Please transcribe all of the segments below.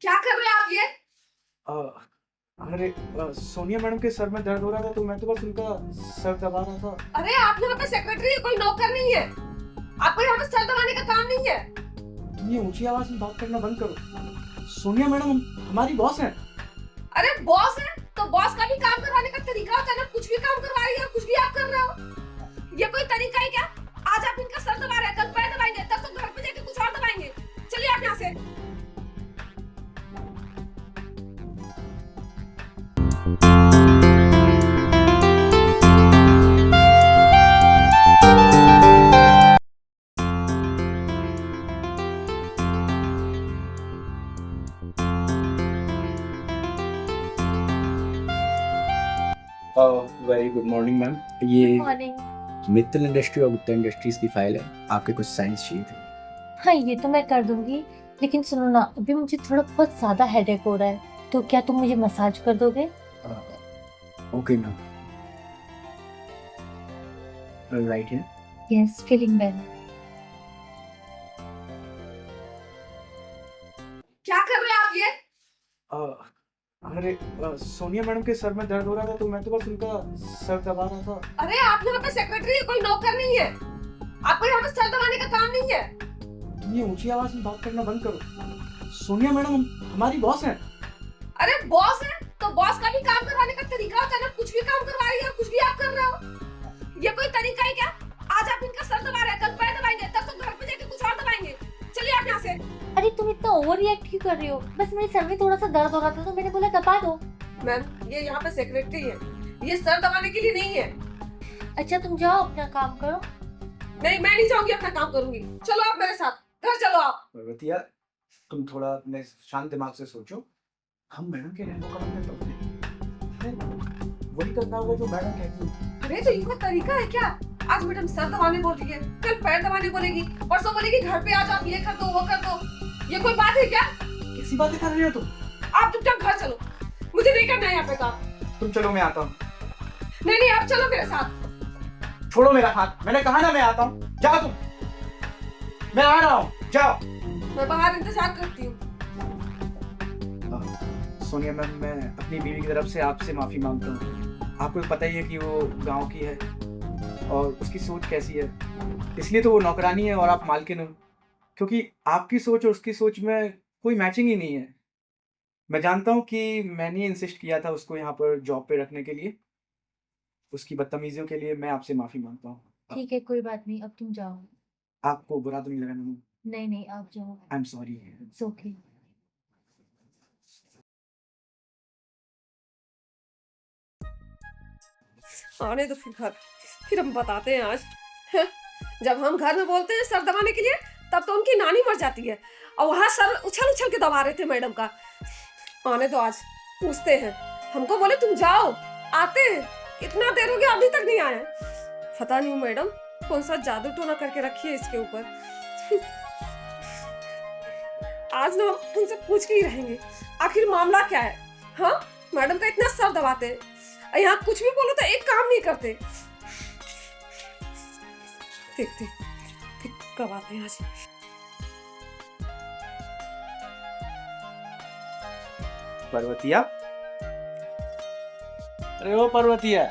क्या कर रहे हैं आप ये? अरे सोनिया मैडम के सर में दर्द हो रहा था तो मैं तो बस उनका सर दबा रहा था। अरे आप यहाँ पे सेक्रेटरी है, कोई नौकर नहीं है। आपको यहाँ पे सर दबाने का काम नहीं है। तुम ये ऊंची आवाज में बात करना बंद करो। सोनिया मैडम हमारी बॉस है। अरे बॉस है तो बॉस का भी काम करवाने का तरीका होता है ना। कुछ भी काम करवा रही है और कुछ भी आप कर रहे हो। ये कोई तरीका है क्या? आज आप इनका सर दबा रहे हैं, कल पैर दबाएंगे, तब तो घर पे जाके कुछ और दबाएंगे। चलिए आप यहाँ से। Very good morning ma'am. ये मॉर्निंग। मित्तल इंडस्ट्री और गुप्ता इंडस्ट्रीज की फाइल है, आपके कुछ साइंस चाहिए थे। हाँ, ये तो मैं कर दूंगी, लेकिन सुनो ना, अभी मुझे थोड़ा बहुत ज्यादा हेडेक हो रहा है, तो क्या तुम मुझे मसाज कर दोगे? ओके मैम, राइट है। Yes, feeling better. क्या कर रहे हैं आप ये? अरे सोनिया मैडम के सर में दर्द हो रहा था तो मैं तो बस उनका सर दबा रहा था। अरे आप यहाँ पे सेक्रेटरी है, कोई नौकर नहीं है। आपको यहाँ पे सर दबाने का काम नहीं है। तुम ये ऊंची आवाज में बात करना बंद करो। सोनिया मैडम हमारी बॉस है। अरे बॉस है तो बॉस का भी काम करवाने का तरीका होता है ना। कुछ भी काम करवा रही है और कुछ भी आप कर रहे हो। ये कोई तरीका है क्या? आज आप इनका सर दबा रहे हैं, कल पैर दबाएंगे, तब तो घर पे जाके कुछ और दबाएंगे। चलिए आप यहाँ से। अरे तुम इतना ओवर रिएक्ट क्यों कर रही हो? बस मेरे सर में थोड़ा सा दर्द हो रहा था तो मैंने बोला दबा दो। मैम, ये यहाँ पे सेक्रेटरी है, ये सर दबाने के लिए नहीं है। अच्छा, तुम जाओ अपना काम करो। नहीं, मैं नहीं जाऊंगी, अपना काम करूंगी। चलो आप मेरे साथ, घर चलो आप। पर्वतिया, तुम थोड़ा अपने शांत दिमाग से सोचो। हम मैडम के रहने का मतलब करते हैं, वही करना होगा जो मैडम कहती है। अरे तो ये कोई तरीका है क्या? आज मैडम सर दबाने बोल रही है, कल पैर दबाने बोलेगी, परसों बोलेगी घर पे आ जाओ, आप ये कर दो, वो कर दो। ये कोई बात है क्या? कैसी बातें कर रही हो तुम? आप चुपचाप घर चलो, मुझे नहीं करना है यहाँ पे काम। तुम चलो, मैं आता हूँ। नहीं नहीं, आप चलो मेरे साथ। छोड़ो मेरा हाथ, मैंने कहा ना मैं आता हूँ। जाओ तुम, मैं आ रहा हूँ, जाओ। मैं बाहर इंतजार करती हूँ। सोनिया मैम, मैं अपनी बीवी की तरफ से आपसे माफी मांगता हूँ। आपको पता ही है कि वो गांव की है और उसकी सोच कैसी है, इसलिए तो वो नौकरानी है और आप मालकिन हो। क्योंकि आपकी सोच और उसकी सोच में कोई मैचिंग ही नहीं है। मैं जानता हूँ कि मैंने इंसिस्ट किया था उसको यहाँ पर जॉब पे रखने के लिए। उसकी बदतमीजियों के लिए मैं आपसे माफी मांगता हूँ। ठीक है, कोई बात नहीं, अब तुम जाओ। आपको बुरा तो नहीं लगा ना? नहीं नहीं, आप जाओ। I am sorry. It's okay. आने दो फिर घर, फिर हम बताते हैं आज। हैं? जब हम घर में बोलते हैं सर दबाने के लिए, तब तो उनकी नानी मर जाती है और वहाँ सर उछल उछल के दबा रहे थे मैडम का। आने दो, आज पूछते हैं। हमको बोले तुम जाओ, आते हैं। इतना देर हो गया अभी तक नहीं आए। पता नहीं मैडम कौन सा जादू टोना करके रखी है इसके ऊपर। आज ना हम उनसे पूछ के ही रहेंगे आखिर मामला क्या है। हाँ, मैडम का इतना सर दबाते हैं, यहाँ कुछ भी बोलो तो एक काम नहीं करते। देखते कब आते हैं आज। पर्वतिया, अरे ओ पर्वतिया,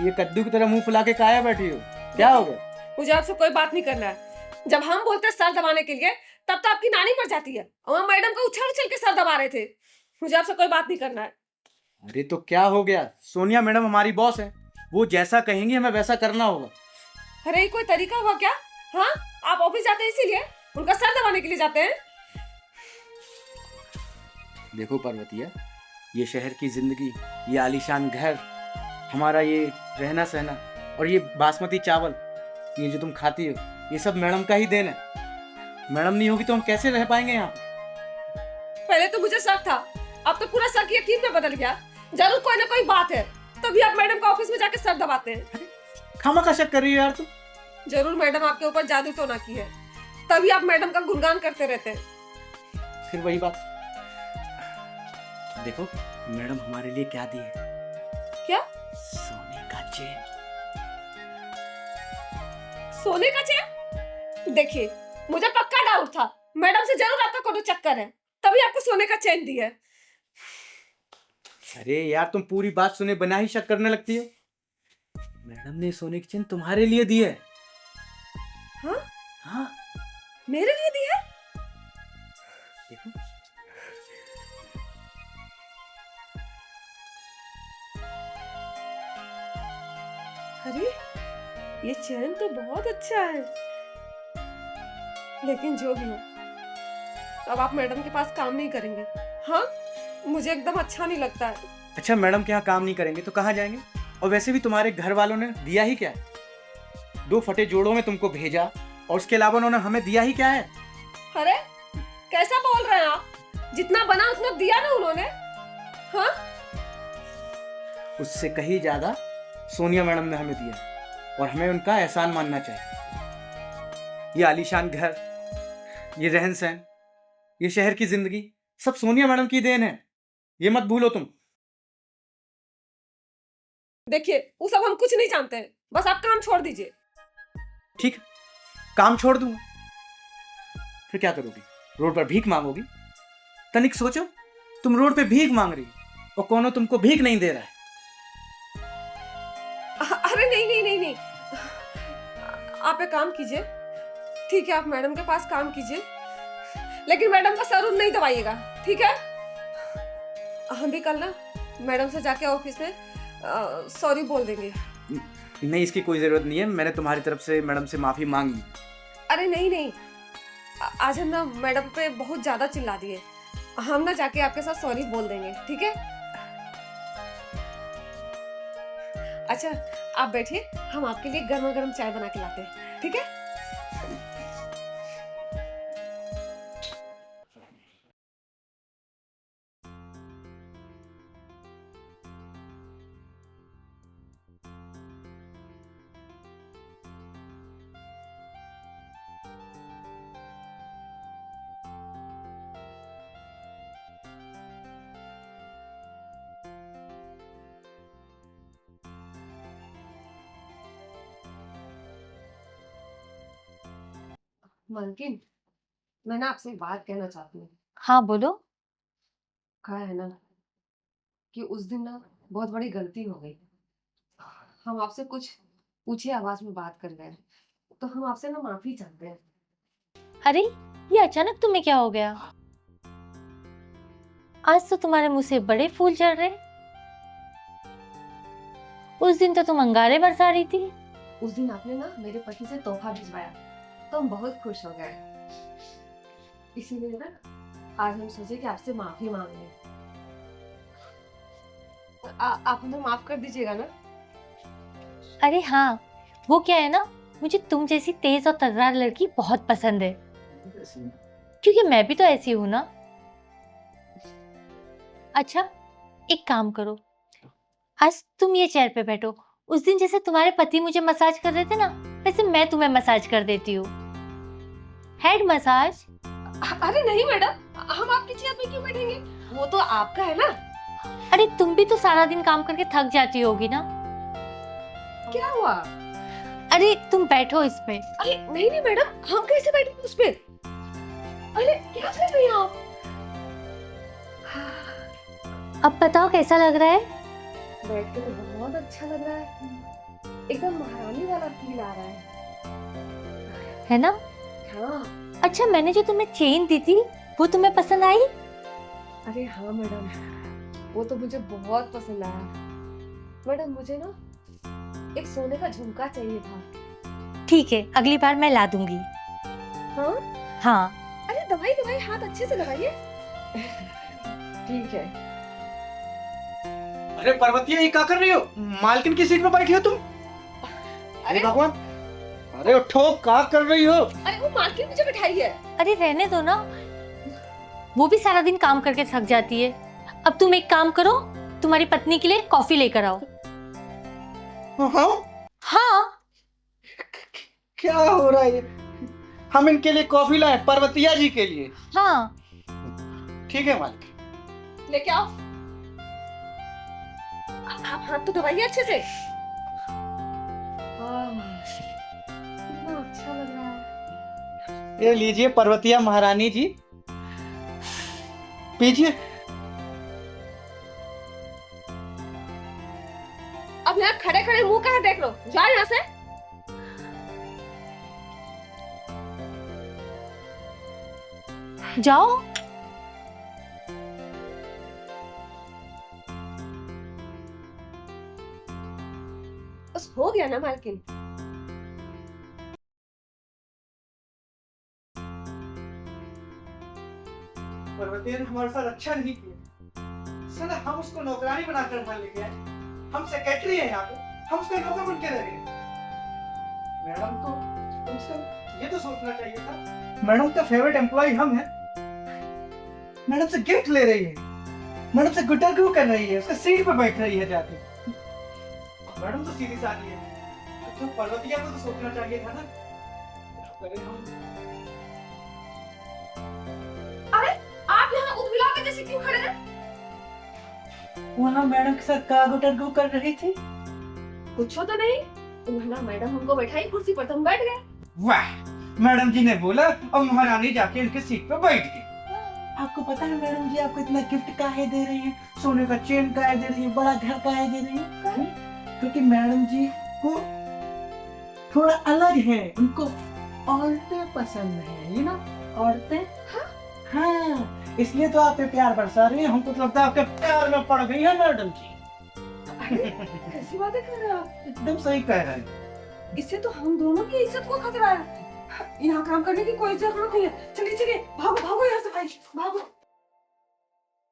ये कद्दू की तरह मुंह फुला के काहे बैठी हो? क्या हो गया? मुझे आपसे कोई बात नहीं करना है। जब हम बोलते हैं सर दबाने के लिए, तब तो आपकी नानी मर जाती है और मैडम को उछल उछल के सर दबा रहे थे। मुझे आपसे कोई बात नहीं करना है। अरे तो क्या हो गया? सोनिया मैडम हमारी बॉस है, वो जैसा कहेंगी हमें वैसा करना होगा। अरे ये कोई तरीका हुआ क्या? हाँ, आप ऑफिस जाते हैं इसीलिए उनका सर दबाने के लिए जाते हैं? देखो पर्वतिया, ये शहर की जिंदगी, ये आलीशान घर, हमारा ये रहना सहना और ये बासमती चावल, ये जो तुम खाती हो, ये सब मैडम का ही देन है। मैडम नहीं होगी तो हम कैसे रह पाएंगे यहाँ? पहले तो मुझे शक था, अब तो पूरा शक यकीन में बदल गया। जरूर कोई ना कोई बात है, तभी आप मैडम का ऑफिस में जाके सर दबाते हैं। खामखा शक कर रही हो यार तुम। जरूर मैडम आपके ऊपर जादू टोना की है, तभी आप मैडम का गुणगान करते रहते हैं। फिर वही बात। देखो मैडम हमारे लिए क्या दी है। क्या? सोने का चेन। सोने का चेन? देखिए, मुझे पक्का डाउट था मैडम से जरूर आपका कोई चक्कर है, तभी आपको सोने का चैन दिया है। अरे यार, तुम पूरी बात सुने बिना ही शक करने लगती हो। मैडम ने सोने की चेन तुम्हारे लिए दी है। हाँ, हाँ, मेरे लिए दी है? देखो। अरे ये चैन तो बहुत अच्छा है, लेकिन जो भी हो, अब आप मैडम के पास काम नहीं करेंगे। हाँ, मुझे एकदम अच्छा नहीं लगता है। अच्छा, मैडम के यहाँ काम नहीं करेंगे तो कहाँ जाएंगे? और वैसे भी तुम्हारे घर वालों ने दिया ही क्या है? 2 फटे जोड़ों में तुमको भेजा, और उसके अलावा उन्होंने हमें दिया ही क्या है? अरे कैसा बोल रहे हैं आप? जितना बना उतना दिया ना उन्होंने। हाँ, उससे कहीं ज्यादा सोनिया मैडम ने हमें दिया है, और हमें उनका एहसान मानना चाहिए। ये आलीशान घर, ये रहन सहन, ये शहर की जिंदगी सब सोनिया मैडम की देन है, ये मत भूलो तुम। देखिए वो सब हम कुछ नहीं जानते हैं, बस आप काम छोड़ दीजिए। ठीक है, काम छोड़ दूंगा, फिर क्या करोगी? रोड पर भीख मांगोगी? तनिक सोचो, तुम रोड पे भीख मांग रही हो और कोनो तुमको भीख नहीं दे रहा है। अरे नहीं नहीं नहीं नहीं, आप एक काम कीजिए। ठीक है, आप मैडम के पास काम कीजिए, लेकिन मैडम का सर नहीं दबाइएगा, ठीक है? हम भी कल ना मैडम से जाके ऑफिस में सॉरी बोल देंगे। नहीं, इसकी कोई जरूरत नहीं है, मैंने तुम्हारी तरफ से मैडम से माफी मांग ली। अरे नहीं नहीं, आज हम ना मैडम पे बहुत ज्यादा चिल्ला दिए। हम ना जाके आपके साथ सॉरी बोल देंगे, ठीक है? अच्छा आप बैठिए, हम आपके लिए गर्मा गर्म चाय बना के लाते हैं, ठीक है? मालकिन, मैं ना आपसे एक बात कहना चाहती हूँ। हाँ बोलो। कहा है ना कि उस दिन ना बहुत बड़ी गलती हो गई। हम आपसे कुछ ऊंची आवाज में बात कर गए, तो हम आपसे ना माफी चाहते हैं। अरे ये अचानक तुम्हें क्या हो गया? आज तो तुम्हारे मुंह से बड़े फूल झड़ रहे। उस दिन तो तुम अंगारे बरसा रही थी। उस दिन आपने ना मेरे पति से तोहफा भिजवाया, तो हम बहुत खुश हो गए। इसीलिए ना आज हम सोचे कि आपसे माफी मांग लें। आप हमें माफ कर दीजिएगा ना? अरे हाँ, वो क्या है ना, मुझे तुम जैसी तेज और तर्रार लड़की बहुत पसंद है, क्योंकि मैं भी तो ऐसी हूँ ना। अच्छा एक काम करो, आज तुम ये चेयर पे बैठो। उस दिन जैसे तुम्हारे पति मुझे मसाज कर रहे थे ना, वैसे मैं तुम्हें मसाज कर देती हूँ। Head massage. अरे नहीं मैडम, हम आपकी चेयर पे क्यों बैठेंगे? वो तो आपका है ना। अरे तुम भी तो सारा दिन काम करके थक जाती होगी ना। क्या हुआ? अरे तुम बैठो इस पे। अरे नहीं नहीं मैडम, हम कैसे बैठेंगे उस पे? अरे क्या कर रही हैं आप? अब बताओ कैसा लग रहा है? बैठ के तो बहुत अच्छा लग रहा है, एकदम महारानी वाला फील आ रहा है ना? हाँ। अच्छा मैंने जो तुम्हें चेन दी थी वो तुम्हें पसंद आई? अरे हाँ मैडम, वो तो मुझे बहुत पसंद आया। मैडम मुझे ना एक सोने का झुमका चाहिए था। ठीक है, अगली बार मैं ला दूंगी। हाँ हाँ। अरे दवाई दवाई हाथ अच्छे से लगाइए। ठीक है। अरे पर्वतिया, ये क्या कर रही हो? मालकिन की सीट पे बैठी हो तुम? अरे भगवान, अरे उठो, क्या कर रही हो? अरे वो मालकिन मुझे बिठाई है। अरे रहने दो ना, वो भी सारा दिन काम करके थक जाती है। अब तुम एक काम करो, तुम्हारी पत्नी के लिए कॉफी लेकर आओ। हाँ? हाँ। क्या हो रहा है? हम इनके लिए कॉफी लाए, पर्वतिया जी के लिए। हाँ ठीक है मालिक। लेके आओ। आप हाथ तो दबाइए अच्छे से। कितना अच्छा लग रहा है। ये लीजिए पर्वतिया महारानी जी, पीछे। अब यहाँ खड़े खड़े मुंह कहाँ देख लो, जाओ यहाँ से। जाओ। बस हो गया ना मालकिन। पर्वतीय ने हमारे साथ अच्छा नहीं किया। साला हम उसको नौकरानी बनाकर घर लेके आए, हम सेक्रेटरी हैं यहाँ पे, हम उसका नौकर बन के रह गए। मैडम को कम से कम ये तो सोचना चाहिए था, मैडम का फेवरेट एम्प्लॉय हम हैं। मैडम से गिफ्ट ले रही है, मैडम से गुटरगू कर रही है, उसके सीट पे बैठ रही है जाके। मैडम तो सीधी सादी है, तो पर्वतीय को तो सोचना चाहिए था ना। अरे हम आप यहाँ उदबिला के जैसे क्यों खड़े हैं? वहाँ मैडम के साथ का गुटरगू कर रही थी। कुछ तो नहीं, उन्होंने मैडम हमको बैठाई कुर्सी पर, तो हम बैठ गए। वाह, मैडम जी ने बोला और महारानी जाके उनके सीट पे बैठ गई। आपको पता है मैडम जी आपको इतना गिफ्ट काहे दे रही है, सोने का चेन काहे दे रही है, बड़ा घर काहे दे रही है? क्योंकि मैडम जी को थोड़ा अलग है, उनको औरतें पसंद है, ये ना औरतें। हाँ, इसलिए तो आप पे प्यार बरसा रही है। हमको तो लगता है आपके प्यार में पड़ गई है मैडम जी। कैसी बातें कर रहे हो आप? एकदम सही कह रहे हैं। इससे तो हम दोनों की इज्जत को खतरा है। यहाँ काम करने की कोई जरूरत नहीं है। चलिए चलिए, भागो भागो यहाँ से भाई, भागो।